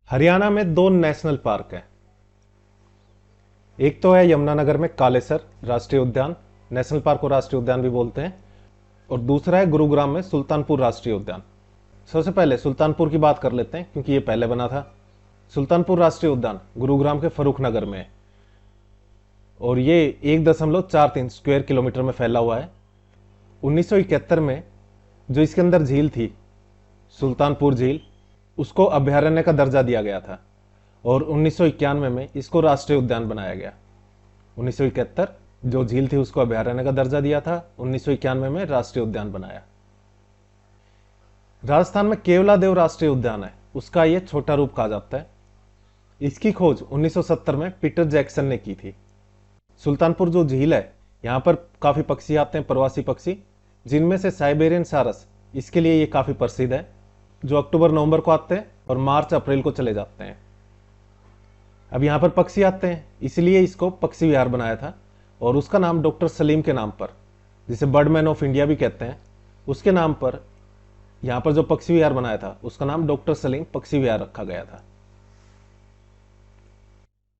हरियाणा में दो national park हैं। एक तो है यमुनानगर में कालेसर राष्ट्रीय उद्यान, नेशनल पार्क को राष्ट्रीय उद्यान भी बोलते हैं, और दूसरा है गुरुग्राम में सुल्तानपुर राष्ट्रीय उद्यान। सबसे पहले सुल्तानपुर की बात कर लेते हैं क्योंकि ये पहले बना था। सुल्तानपुर राष्ट्रीय उद्यान गुरुग्राम के फरूखनगर में है और ये 1.43 स्क्वायर किलोमीटर में फैला हुआ है। 1971 में जो इसके अंदर झील थी, सुल्तानपुर झील, उसको अभयारण्य का दर्जा दिया गया था और 1991 में इसको राष्ट्रीय उद्यान बनाया गया। 1971 जो झील थी उसको अभयारण्य का दर्जा दिया था, 1991 में राष्ट्रीय उद्यान बनाया। राजस्थान में केवलादेव राष्ट्रीय उद्यान है, उसका यह छोटा रूप कहा जाता है। इसकी खोज 1970 में पीटर जैक्सन ने की थी। सुल्तानपुर जो झील है, यहां पर काफी पक्षी आते हैं, प्रवासी पक्षी, जिनमें से साइबेरियन सारस इसके लिए ये काफी प्रसिद्ध है, जो अक्टूबर नवंबर को आते हैं और मार्च अप्रैल को चले जाते हैं। अब यहां पर पक्षी आते हैं, इसलिए इसको पक्षी विहार बनाया था और उसका नाम डॉक्टर सलीम के नाम पर, जिसे बर्डमैन ऑफ इंडिया भी कहते हैं, उसके नाम पर यहां पर जो पक्षी विहार बनाया था उसका नाम डॉक्टर सलीम पक्षी विहार रखा गया था।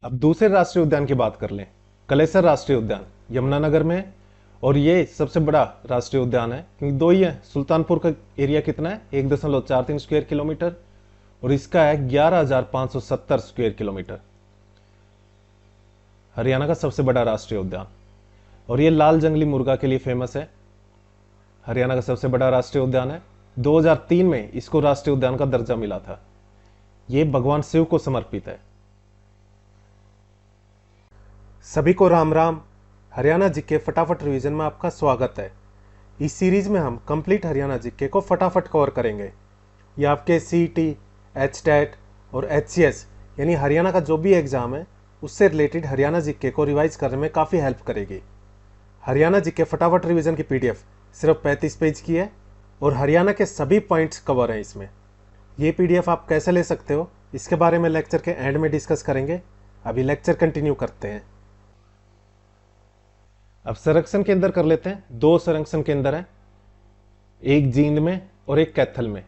अब दूसरे राष्ट्रीय उद्यान की बात कर लें। कलेसर राष्ट्रीय उद्यान यमुनानगर में है और ये सबसे बड़ा राष्ट्रीय उद्यान है क्योंकि दो ही है। सुल्तानपुर का एरिया कितना है, 1.43 स्क्वायर किलोमीटर, और इसका है 11,570 स्क्वायर किलोमीटर। हरियाणा का सबसे बड़ा राष्ट्रीय उद्यान, और ये लाल जंगली मुर्गा के लिए फेमस है। हरियाणा का सबसे बड़ा राष्ट्रीय उद्यान है। 2003 में इसको राष्ट्रीय उद्यान का दर्जा मिला था। ये भगवान शिव को समर्पित है। सभी को राम राम। हरियाणा जीके फटाफट रिवीजन में आपका स्वागत है। इस सीरीज में हम कंप्लीट हरियाणा जीके को फटाफट कवर करेंगे। ये आपके सीईटी, एचटेट और एचसीएस यानी हरियाणा का जो भी एग्जाम है उससे रिलेटेड हरियाणा जीके को रिवाइज करने में काफ़ी हेल्प करेगी। हरियाणा जीके फटाफट रिवीजन की पीडीएफ सिर्फ 35 पेज की है और हरियाणा के सभी पॉइंट्स कवर हैं इसमें। ये पीडीएफ आप कैसे ले सकते हो इसके बारे में लेक्चर के एंड में डिस्कस करेंगे। अभी लेक्चर कंटिन्यू करते हैं। अब संरक्षण केंद्र कर लेते हैं। दो संरक्षण केंद्र हैं, एक जींद में और एक कैथल में।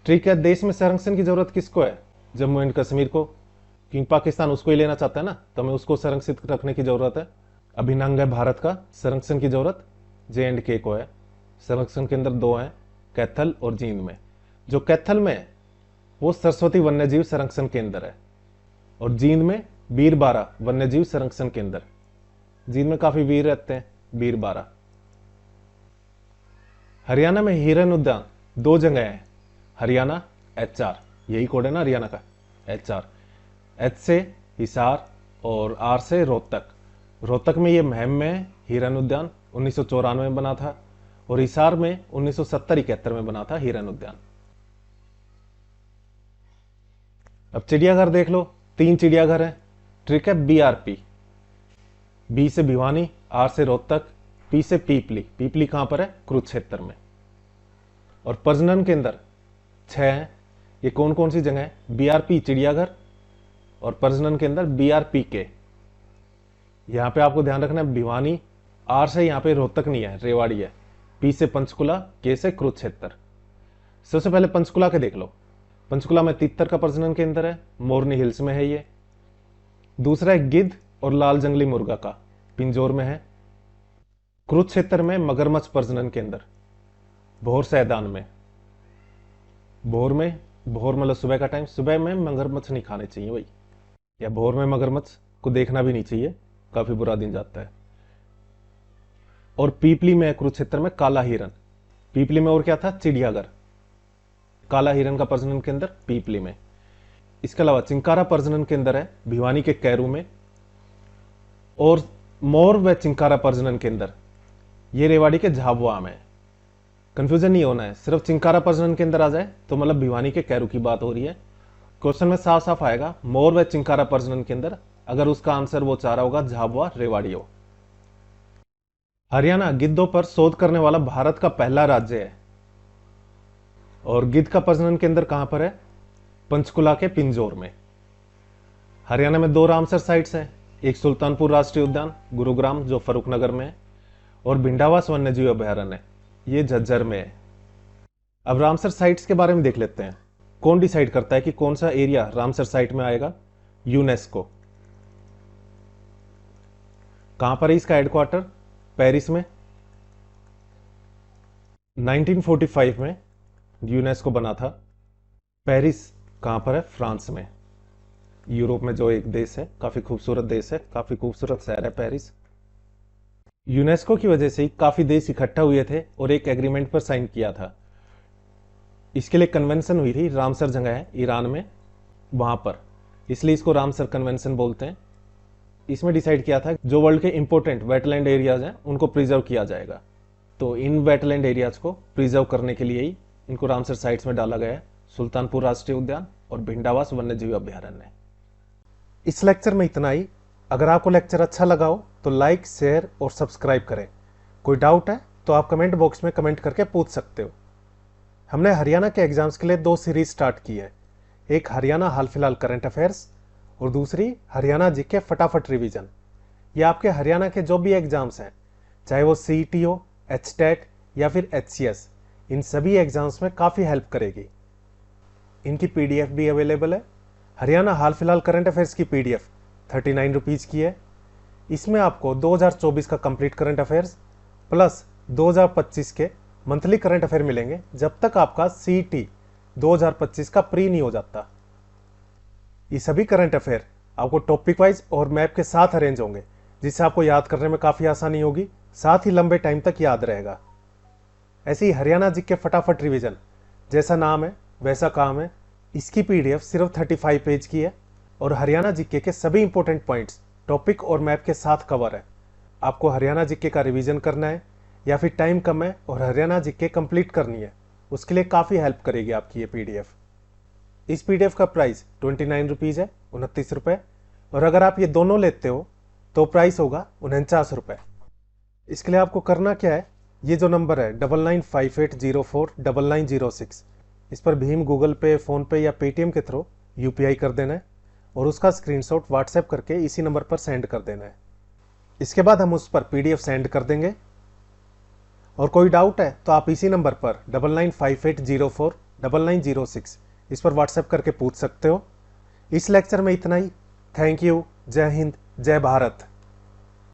ठीक है, देश में संरक्षण की जरूरत किसको है? जम्मू एंड कश्मीर को, क्योंकि पाकिस्तान उसको ही लेना चाहता है ना, तो हमें उसको संरक्षित रखने की जरूरत है। अभिनंग है भारत का, संरक्षण की जरूरत JNK को है। संरक्षण केंद्र दो हैं, कैथल और जींद में। जो कैथल में है वो सरस्वती वन्यजीव संरक्षण केंद्र है और जींद में बीरबारा वन्यजीव संरक्षण केंद्र। जींद में काफी वीर रहते हैं, बीरबारा। हरियाणा में हिरन उद्यान दो जगह है। हरियाणा HR, यही कोड है ना हरियाणा का, HR। H से हिसार और R से रोहतक। रोहतक में ये महम में है हिरन उद्यान, 1994 में बना था, और हिसार में 1970-71 में बना था हिरन उद्यान। अब चिड़ियाघर देख लो, 3 चिड़ियाघर है। ट्रिक है BRP, B से भिवानी, R से रोहतक, P से पीपली। पीपली कहां पर है? कुरुक्षेत्र में। और प्रजनन केंद्र 6 हैं। ये कौन कौन सी जगह है? BRP चिड़ियाघर और प्रजनन केंद्र BRPK। यहां पे आपको ध्यान रखना है भिवानी, R से यहां पे रोहतक नहीं है, रेवाड़ी है। P से पंचकुला, K से कुरुक्षेत्र। सबसे पहले पंचकुला के देख लो। पंचकुला में तितर का प्रजनन केंद्र है, मोरनी हिल्स में है ये। दूसरा है गिद्ध और लाल जंगली मुर्गा का, पिंजौर में है। कुरुक्षेत्र में मगरमच्छ प्रजनन केंद्र, भोर सैदान में। भोर मतलब सुबह का टाइम, सुबह में मगरमच्छ नहीं खाने चाहिए भाई, या भोर में मगरमच्छ को देखना भी नहीं चाहिए, काफी बुरा दिन जाता है। और पीपली में, कुरुक्षेत्र में काला हिरन। पीपली में और क्या था? चिड़ियाघर। काला हिरन का प्रजनन केंद्र पीपली में। इसके अलावा चिंकारा प्रजनन केंद्र है भिवानी के कैरू में। और मोर व चिंकारा प्रजनन केंद्र ये रेवाड़ी के झाबुआ में। कंफ्यूजन नहीं होना है, सिर्फ चिंकारा प्रजनन केंद्र आ जाए तो मतलब भिवानी के कैरू की बात हो रही है। क्वेश्चन में साफ साफ आएगा मोर व चिंकारा प्रजनन केंद्र, अगर उसका आंसर वो चाह रहा होगा झाबुआ रेवाड़ी हो। हरियाणा गिद्धों पर शोध करने वाला भारत का पहला राज्य है। और गिद्ध का प्रजनन केंद्र कहां पर है? पंचकुला के पिंजौर में। हरियाणा में 2 रामसर साइट्स हैं, एक सुल्तानपुर राष्ट्रीय उद्यान गुरुग्राम जो फरूखनगर में है, और भिंडावास वन्यजीव अभयारण्य ये झज्जर में है। अब रामसर साइट्स के बारे में देख लेते हैं। कौन डिसाइड करता है कि कौन सा एरिया रामसर साइट में आएगा? यूनेस्को। कहां पर है इसका हेडक्वार्टर? पेरिस में। 1945 में यूनेस्को बना था। पेरिस कहां पर है? फ्रांस में। यूरोप में जो एक देश है, काफी खूबसूरत देश है, काफी खूबसूरत शहर है पेरिस। यूनेस्को की वजह से ही काफी देश इकट्ठा हुए थे और एक एग्रीमेंट पर साइन किया था। इसके लिए कन्वेंशन हुई थी, रामसर जगह है ईरान में, वहां पर, इसलिए इसको रामसर कन्वेंशन बोलते हैं। इसमें डिसाइड किया था जो वर्ल्ड के इंपॉर्टेंट वेटलैंड एरियाज हैं उनको प्रिजर्व किया जाएगा। तो इन वेटलैंड एरियाज को प्रिजर्व करने के लिए ही इनको रामसर साइट्स में डाला गया है। सुल्तानपुर राष्ट्रीय उद्यान और भिंडावास वन्यजीव अभ्यारण्य। इस लेक्चर में इतना ही। अगर आपको लेक्चर अच्छा लगा हो तो लाइक, शेयर और सब्सक्राइब करें। कोई डाउट है तो आप कमेंट बॉक्स में कमेंट करके पूछ सकते हो। हमने हरियाणा के एग्जाम्स के लिए 2 सीरीज स्टार्ट की है। एक हरियाणा हाल फिलहाल करंट अफेयर्स और दूसरी हरियाणा जीके फटाफट रिवीजन। ये आपके हरियाणा के जो भी एग्जाम्स हैं, चाहे वो सीईटी हो, एचटेट या फिर एचसीएस, इन सभी एग्जाम्स में काफ़ी हेल्प करेगी। इनकी पीडीएफ भी अवेलेबल है। हरियाणा हाल फिलहाल करंट अफेयर्स की पीडीएफ 39 रुपीज़ की है। इसमें आपको 2024 का कंप्लीट करंट अफेयर्स प्लस 2025 के मंथली करंट अफेयर मिलेंगे, जब तक आपका सीईटी 2025 का प्री नहीं हो जाता। ये सभी करंट अफेयर आपको टॉपिक वाइज और मैप के साथ अरेंज होंगे, जिससे आपको याद करने में काफ़ी आसानी होगी, साथ ही लंबे टाइम तक याद रहेगा। ऐसे ही हरियाणा जीके फटाफट रिवीजन, जैसा नाम है वैसा काम है। इसकी पीडीएफ सिर्फ 35 पेज की है और हरियाणा जीके के सभी इंपॉर्टेंट पॉइंट्स टॉपिक और मैप के साथ कवर है। आपको हरियाणा जीके का रिवीजन करना है या फिर टाइम कम है और हरियाणा जीके कंप्लीट करनी है, उसके लिए काफ़ी हेल्प करेगी आपकी ये पीडीएफ। इस पीडीएफ का प्राइस 29 रुपीज़ है, 29 रुपये। और अगर आप ये दोनों लेते हो तो प्राइस होगा 49 रुपये। इसके लिए आपको करना क्या है, ये जो नंबर है 9958049906, इस पर भीम, गूगल पे, फ़ोन पे या पेटीएम के थ्रू यूपीआई कर देना है और उसका स्क्रीनशॉट व्हाट्सएप करके इसी नंबर पर सेंड कर देना है। इसके बाद हम उस पर पीडीएफ सेंड कर देंगे। और कोई डाउट है तो आप इसी नंबर पर 9958049906 इस पर व्हाट्सएप करके पूछ सकते हो। इस लेक्चर में इतना ही। Thank you. जय हिंद, जय भारत।